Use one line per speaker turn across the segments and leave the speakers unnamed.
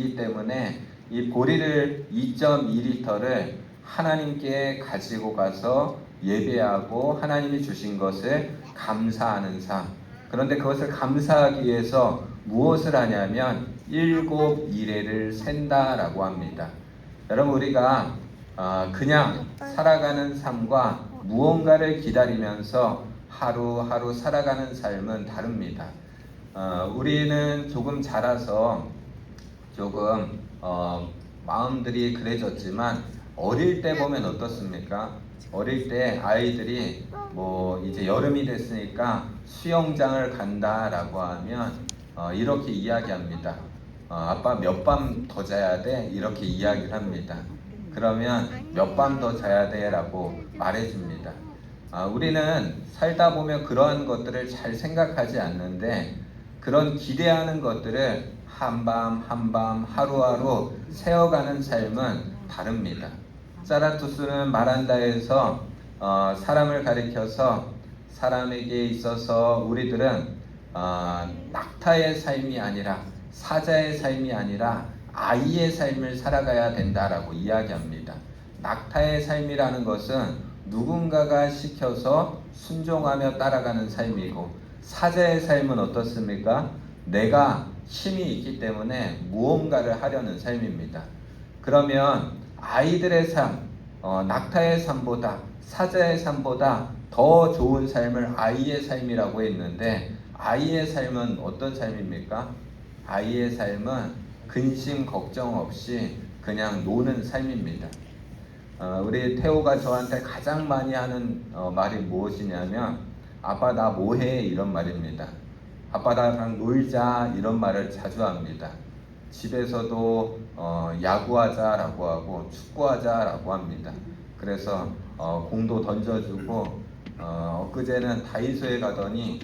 보리이기 때문에 이 보리를 2.2리터를 하나님께 가지고 가서 예배하고 하나님이 주신 것을 감사하는 삶. 그런데 그것을 감사하기 위해서 무엇을 하냐면 일곱 이레를 센다라고 합니다. 여러분, 우리가 그냥 살아가는 삶과 무언가를 기다리면서 하루하루 살아가는 삶은 다릅니다. 우리는 조금 자라서 조금 마음들이 그래졌지만 어릴 때 보면 어떻습니까? 어릴 때 아이들이 뭐 이제 여름이 됐으니까 수영장을 간다라고 하면 이렇게 이야기합니다. 아빠 몇 밤 더 자야 돼? 이렇게 이야기를 합니다. 그러면 몇 밤 더 자야 돼? 라고 말해줍니다. 우리는 살다 보면 그러한 것들을 잘 생각하지 않는데 그런 기대하는 것들을 한밤 한밤 하루하루 세어가는 삶은 다릅니다. 자라투스는 마란다에서 사람을 가리켜서 사람에게 있어서 우리들은 낙타의 삶이 아니라 사자의 삶이 아니라 아이의 삶을 살아가야 된다라고 이야기합니다. 낙타의 삶이라는 것은 누군가가 시켜서 순종하며 따라가는 삶이고, 사자의 삶은 어떻습니까? 내가 힘이 있기 때문에 무언가를 하려는 삶입니다. 그러면 아이들의 삶, 낙타의 삶보다 사자의 삶보다 더 좋은 삶을 아이의 삶이라고 했는데, 아이의 삶은 어떤 삶입니까? 아이의 삶은 근심 걱정 없이 그냥 노는 삶입니다. 우리 태호가 저한테 가장 많이 하는 말이 무엇이냐면, 아빠 나 뭐해? 이런 말입니다. 아빠 나랑 놀자 이런 말을 자주 합니다. 집에서도 야구하자라고 하고 축구하자라고 합니다. 그래서 공도 던져주고, 엊그제는 다이소에 가더니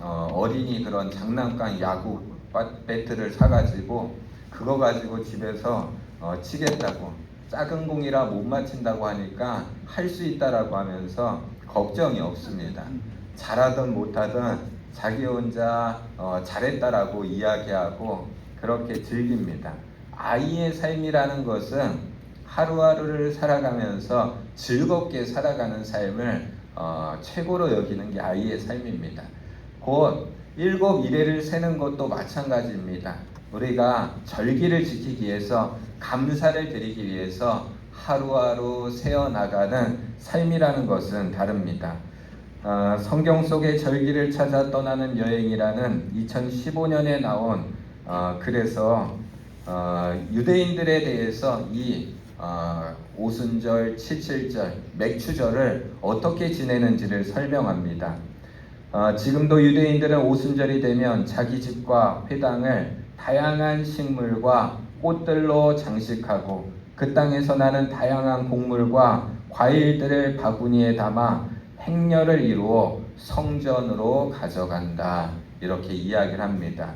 어린이 그런 장난감 야구 배트를 사가지고 그거 가지고 집에서 치겠다고, 작은 공이라 못 맞힌다고 하니까 할 수 있다라고 하면서 걱정이 없습니다. 잘하든 못하든 자기 혼자 잘했다라고 이야기하고 그렇게 즐깁니다. 아이의 삶이라는 것은 하루하루를 살아가면서 즐겁게 살아가는 삶을 최고로 여기는 게 아이의 삶입니다. 곧 일곱 이레를 세는 것도 마찬가지입니다. 우리가 절기를 지키기 위해서, 감사를 드리기 위해서 하루하루 세어나가는 삶이라는 것은 다릅니다. 성경 속의 절기를 찾아 떠나는 여행이라는 2015년에 나온 그래서 유대인들에 대해서 이 오순절, 칠칠절, 맥추절을 어떻게 지내는지를 설명합니다. 지금도 유대인들은 오순절이 되면 자기 집과 회당을 다양한 식물과 꽃들로 장식하고 그 땅에서 나는 다양한 곡물과 과일들을 바구니에 담아 행렬을 이루어 성전으로 가져간다, 이렇게 이야기를 합니다.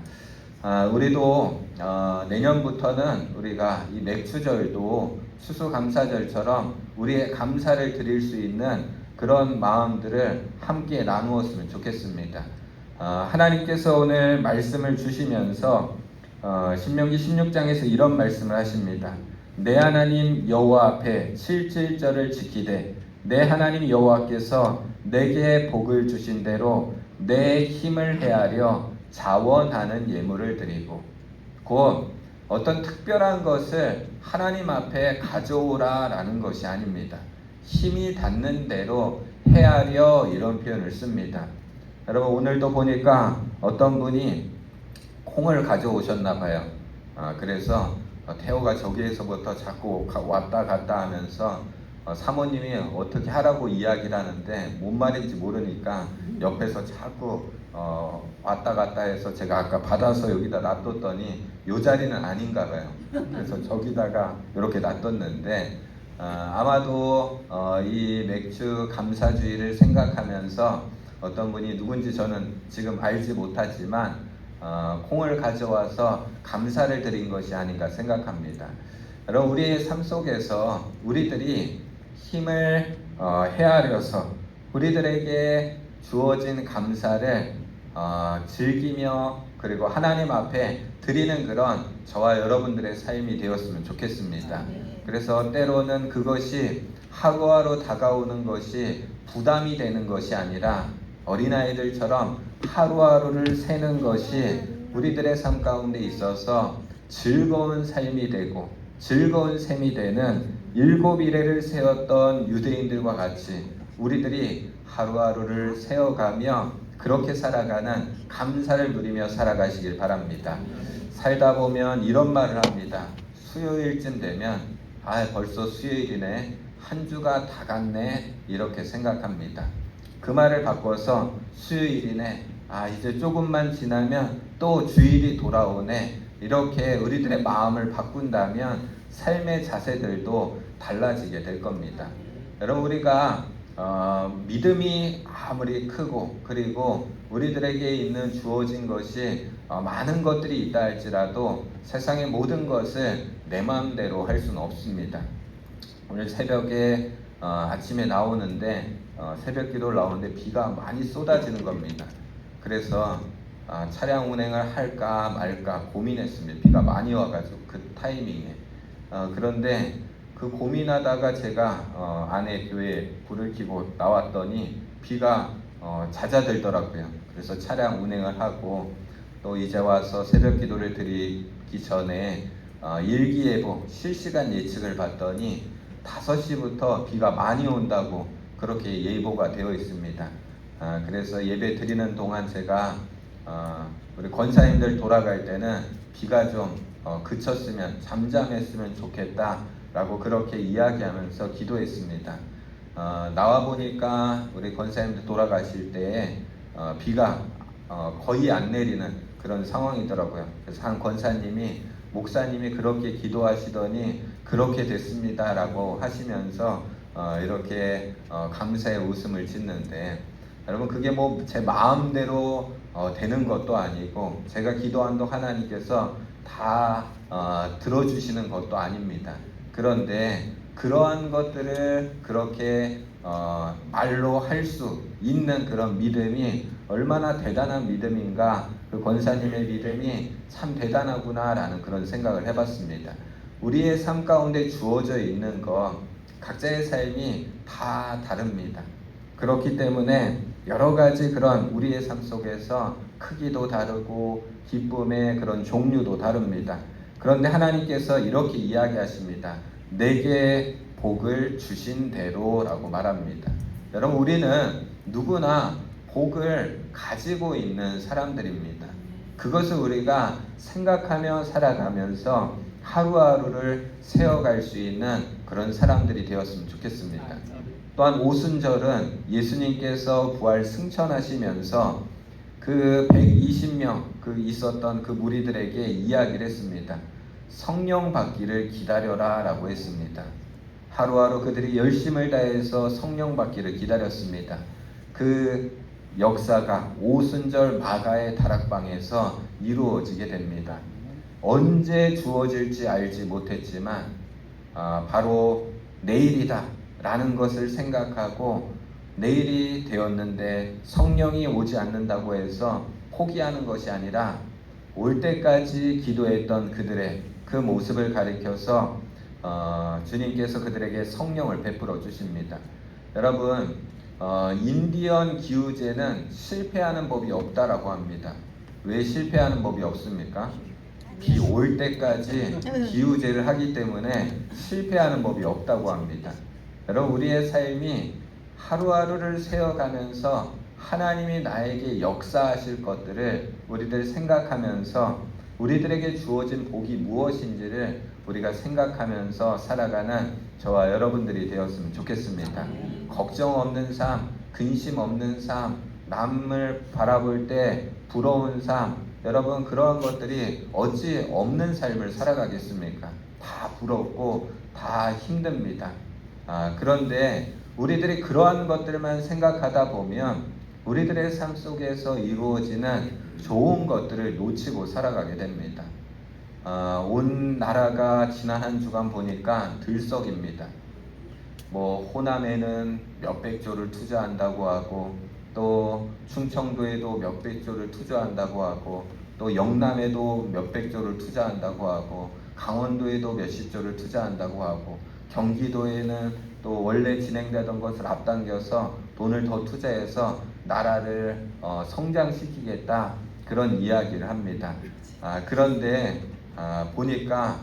우리도 내년부터는 우리가 이 맥추절도 추수감사절처럼 우리의 감사를 드릴 수 있는 그런 마음들을 함께 나누었으면 좋겠습니다. 하나님께서 오늘 말씀을 주시면서 신명기 16장에서 이런 말씀을 하십니다. 내 하나님 여호와 앞에 칠칠절을 지키되 내 하나님 여호와께서 내게 복을 주신 대로 내 힘을 헤아려 자원하는 예물을 드리고, 곧 어떤 특별한 것을 하나님 앞에 가져오라라는 것이 아닙니다. 힘이 닿는 대로 헤아려, 이런 표현을 씁니다. 여러분, 오늘도 보니까 어떤 분이 콩을 가져오셨나 봐요. 그래서 태호가 저기에서부터 자꾸 왔다 갔다 하면서 사모님이 어떻게 하라고 이야기를 하는데 뭔 말인지 모르니까 옆에서 자꾸 왔다 갔다 해서 제가 아까 받아서 여기다 놔뒀더니 요 자리는 아닌가 봐요. 그래서 저기다가 이렇게 놔뒀는데 아마도 이 맥주 감사주의를 생각하면서 어떤 분이 누군지 저는 지금 알지 못하지만 콩을 가져와서 감사를 드린 것이 아닌가 생각합니다. 여러분, 우리의 삶 속에서 우리들이 힘을 헤아려서 우리들에게 주어진 감사를 즐기며, 그리고 하나님 앞에 드리는 그런 저와 여러분들의 삶이 되었으면 좋겠습니다. 그래서 때로는 그것이 하루하루 다가오는 것이 부담이 되는 것이 아니라 어린아이들처럼 하루하루를 새는 것이 우리들의 삶 가운데 있어서 즐거운 삶이 되고 즐거운 셈이 되는 일곱 이레를 세웠던 유대인들과 같이 우리들이 하루하루를 세어가며 그렇게 살아가는 감사를 누리며 살아가시길 바랍니다. 살다 보면 이런 말을 합니다. 수요일쯤 되면 벌써 수요일이네, 한 주가 다 갔네, 이렇게 생각합니다. 그 말을 바꿔서 수요일이네, 이제 조금만 지나면 또 주일이 돌아오네, 이렇게 우리들의 마음을 바꾼다면 삶의 자세들도 달라지게 될 겁니다. 여러분, 우리가 믿음이 아무리 크고 그리고 우리들에게 있는 주어진 것이 많은 것들이 있다 할지라도 세상의 모든 것을 내 마음대로 할 수는 없습니다. 오늘 새벽에 아침에 나오는데 새벽 기도를 나오는데 비가 많이 쏟아지는 겁니다. 그래서 차량 운행을 할까 말까 고민했습니다. 비가 많이 와가지고 그 타이밍에. 그런데 그 고민하다가 제가 아내 교회에 불을 켜고 나왔더니 비가 잦아들더라고요. 그래서 차량 운행을 하고 또 이제 와서 새벽 기도를 드리기 전에 일기예보 실시간 예측을 봤더니 5시부터 비가 많이 온다고 그렇게 예보가 되어 있습니다. 그래서 예배 드리는 동안 제가 우리 권사님들 돌아갈 때는 비가 좀 그쳤으면 잠잠했으면 좋겠다 라고 그렇게 이야기하면서 기도했습니다. 나와 보니까 우리 권사님들 돌아가실 때 비가 거의 안 내리는 그런 상황이더라고요. 그래서 한 권사님이 목사님이 그렇게 기도하시더니 그렇게 됐습니다 라고 하시면서 이렇게 감사의 웃음을 짓는데, 여러분, 그게 뭐 제 마음대로 되는 것도 아니고 제가 기도한 동 하나님께서 다 들어주시는 것도 아닙니다. 그런데 그러한 것들을 그렇게 말로 할 수 있는 그런 믿음이 얼마나 대단한 믿음인가, 그 권사님의 믿음이 참 대단하구나 라는 그런 생각을 해봤습니다. 우리의 삶 가운데 주어져 있는 것 각자의 삶이 다 다릅니다. 그렇기 때문에 여러 가지 그런 우리의 삶 속에서 크기도 다르고 기쁨의 그런 종류도 다릅니다. 그런데 하나님께서 이렇게 이야기하십니다. 내게 복을 주신 대로라고 말합니다. 여러분, 우리는 누구나 복을 가지고 있는 사람들입니다. 그것을 우리가 생각하며 살아가면서 하루하루를 세어갈 수 있는 그런 사람들이 되었으면 좋겠습니다. 또한 오순절은 예수님께서 부활 승천하시면서 그 120명 있었던 그 무리들에게 이야기를 했습니다. 성령 받기를 기다려라 라고 했습니다. 하루하루 그들이 열심을 다해서 성령 받기를 기다렸습니다. 그 역사가 오순절 마가의 다락방에서 이루어지게 됩니다. 언제 주어질지 알지 못했지만 바로 내일이다 라는 것을 생각하고 내일이 되었는데 성령이 오지 않는다고 해서 포기하는 것이 아니라 올 때까지 기도했던 그들의 그 모습을 가리켜서 주님께서 그들에게 성령을 베풀어 주십니다. 여러분, 인디언 기우제는 실패하는 법이 없다라고 합니다. 왜 실패하는 법이 없습니까? 비 올 때까지 기우제를 하기 때문에 실패하는 법이 없다고 합니다. 여러분, 우리의 삶이 하루하루를 세어가면서 하나님이 나에게 역사하실 것들을 우리들 생각하면서 우리들에게 주어진 복이 무엇인지를 우리가 생각하면서 살아가는 저와 여러분들이 되었으면 좋겠습니다. 걱정 없는 삶, 근심 없는 삶, 남을 바라볼 때 부러운 삶, 여러분, 그러한 것들이 어찌 없는 삶을 살아가겠습니까? 다 부럽고 다 힘듭니다. 그런데 우리들이 그러한 것들만 생각하다 보면 우리들의 삶 속에서 이루어지는 좋은 것들을 놓치고 살아가게 됩니다. 온 나라가 지난 한 주간 보니까 들썩입니다. 호남에는 몇백조를 투자한다고 하고, 또 충청도에도 몇백조를 투자한다고 하고, 또 또 영남에도 몇백 조를 투자한다고 하고 강원도에도 몇십 조를 투자한다고 하고 경기도에는 또 원래 진행되던 것을 앞당겨서 돈을 더 투자해서 나라를 성장시키겠다 그런 이야기를 합니다. 그런데 보니까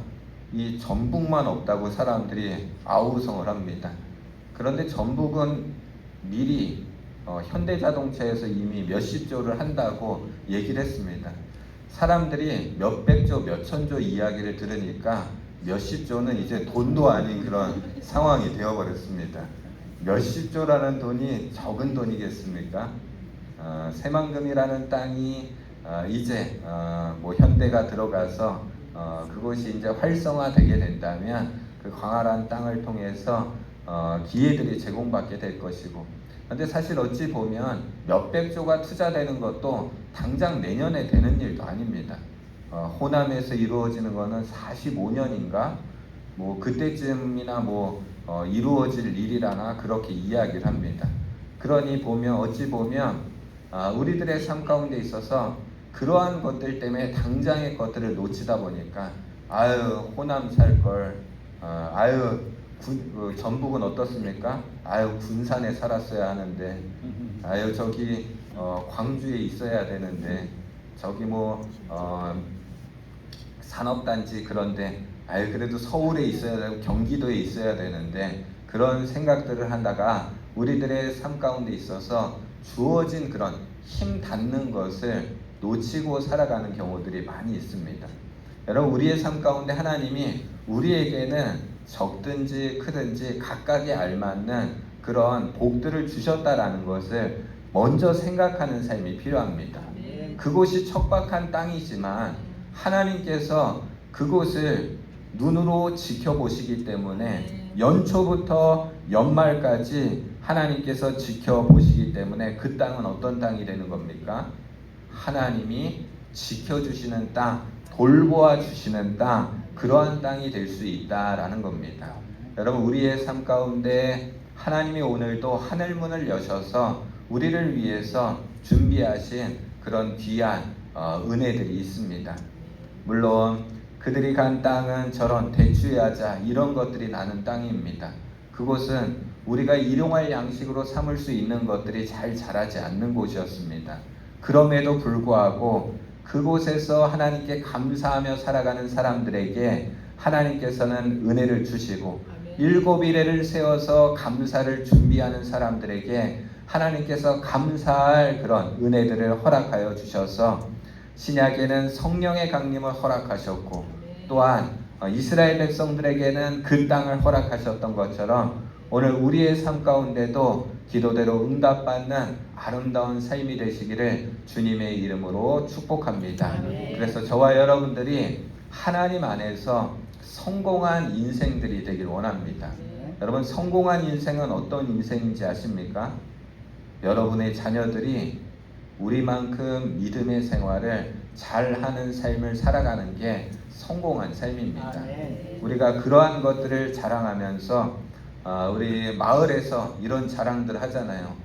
이 전북만 없다고 사람들이 아우성을 합니다. 그런데 전북은 미리 현대자동차에서 이미 몇십 조를 한다고 얘기를 했습니다. 사람들이 몇백 조, 몇천 조 이야기를 들으니까 몇십 조는 이제 돈도 아닌 그런 상황이 되어버렸습니다. 몇십 조라는 돈이 적은 돈이겠습니까? 새만금이라는 땅이 이제 뭐 현대가 들어가서 그곳이 이제 활성화되게 된다면 그 광활한 땅을 통해서 기회들이 제공받게 될 것이고, 근데 사실 어찌 보면 몇백 조가 투자되는 것도 당장 내년에 되는 일도 아닙니다. 호남에서 이루어지는 거는 45년인가 뭐 그때쯤이나 이루어질 일이라나 그렇게 이야기를 합니다. 그러니 어찌 보면 우리들의 삶 가운데 있어서 그러한 것들 때문에 당장의 것들을 놓치다 보니까 호남 살걸, 전북은 어떻습니까? 군산에 살았어야 하는데, 저기 광주에 있어야 되는데, 저기 산업단지 그런데 그래도 서울에 있어야 되고 경기도에 있어야 되는데, 그런 생각들을 하다가 우리들의 삶 가운데 있어서 주어진 그런 힘 닿는 것을 놓치고 살아가는 경우들이 많이 있습니다. 여러분, 우리의 삶 가운데 하나님이 우리에게는 적든지 크든지 각각에 알맞는 그런 복들을 주셨다라는 것을 먼저 생각하는 삶이 필요합니다. 그곳이 척박한 땅이지만 하나님께서 그곳을 눈으로 지켜보시기 때문에 연초부터 연말까지 하나님께서 지켜보시기 때문에 그 땅은 어떤 땅이 되는 겁니까? 하나님이 지켜주시는 땅, 돌보아 주시는 땅, 그러한 땅이 될 수 있다라는 겁니다. 여러분, 우리의 삶 가운데 하나님이 오늘도 하늘문을 여셔서 우리를 위해서 준비하신 그런 귀한 은혜들이 있습니다. 물론 그들이 간 땅은 저런 대추야자 이런 것들이 나는 땅입니다. 그곳은 우리가 일용할 양식으로 삼을 수 있는 것들이 잘 자라지 않는 곳이었습니다. 그럼에도 불구하고 그곳에서 하나님께 감사하며 살아가는 사람들에게 하나님께서는 은혜를 주시고, 7일을 세워서 감사를 준비하는 사람들에게 하나님께서 감사할 그런 은혜들을 허락하여 주셔서 신약에는 성령의 강림을 허락하셨고, 또한 이스라엘 백성들에게는 그 땅을 허락하셨던 것처럼 오늘 우리의 삶 가운데도 기도대로 응답받는 아름다운 삶이 되시기를 주님의 이름으로 축복합니다. 그래서 저와 여러분들이 하나님 안에서 성공한 인생들이 되길 원합니다. 여러분, 성공한 인생은 어떤 인생인지 아십니까? 여러분의 자녀들이 우리만큼 믿음의 생활을 잘하는 삶을 살아가는 게 성공한 삶입니다. 우리가 그러한 것들을 자랑하면서 우리 마을에서 이런 자랑들 하잖아요.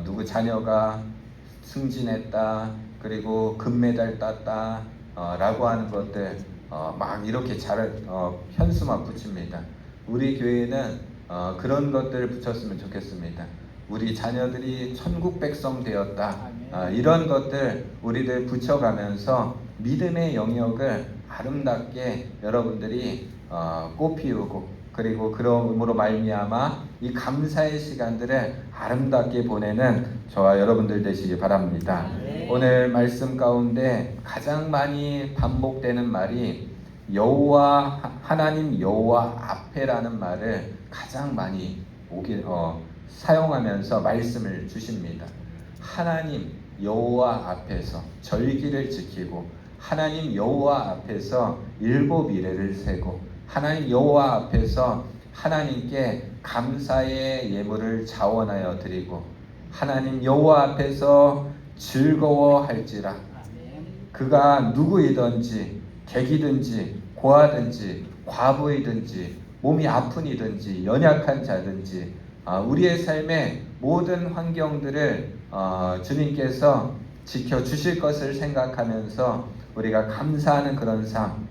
누구 자녀가 승진했다, 그리고 금메달 땄다 라고 하는 것들 막 이렇게 현수막 붙입니다. 우리 교회는 그런 것들을 붙였으면 좋겠습니다. 우리 자녀들이 천국 백성 되었다, 이런 것들 우리들 붙여가면서 믿음의 영역을 아름답게 여러분들이 꽃피우고, 그리고 그러므로 말미암아 이 감사의 시간들을 아름답게 보내는 저와 여러분들 되시기 바랍니다. 오늘 말씀 가운데 가장 많이 반복되는 말이 하나님 여호와 앞에라는 말을 가장 많이 사용하면서 말씀을 주십니다. 하나님 여호와 앞에서 절기를 지키고, 하나님 여호와 앞에서 7일을 세고, 하나님 여호와 앞에서 하나님께 감사의 예물을 자원하여 드리고, 하나님 여호와 앞에서 즐거워할지라. 그가 누구이든지 객이든지 고아든지 과부이든지 몸이 아픈이든지 연약한 자든지 우리의 삶의 모든 환경들을 주님께서 지켜주실 것을 생각하면서 우리가 감사하는 그런 삶,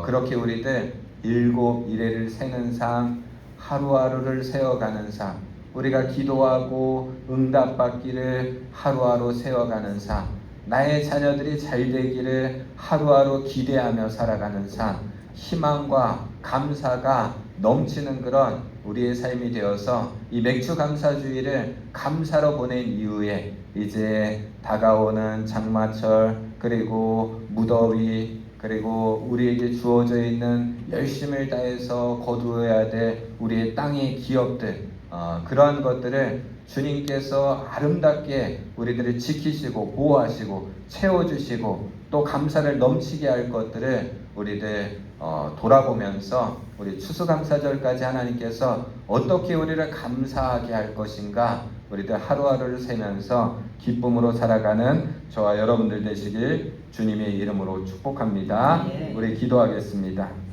그렇게 우리들 일곱 이레를 세는 삶, 하루하루를 세워가는 삶, 우리가 기도하고 응답받기를 하루하루 세워가는 삶, 나의 자녀들이 잘 되기를 하루하루 기대하며 살아가는 삶, 희망과 감사가 넘치는 그런 우리의 삶이 되어서 이 맥주 감사주의를 감사로 보낸 이후에 이제 다가오는 장마철, 그리고 무더위, 그리고 우리에게 주어져 있는 열심을 다해서 거두어야 될 우리의 땅의 기업들, 그러한 것들을 주님께서 아름답게 우리들을 지키시고 보호하시고 채워주시고 또 감사를 넘치게 할 것들을 우리들 돌아보면서 우리 추수감사절까지 하나님께서 어떻게 우리를 감사하게 할 것인가, 우리들 하루하루를 세면서 기쁨으로 살아가는 저와 여러분들 되시길 주님의 이름으로 축복합니다. 우리 기도하겠습니다.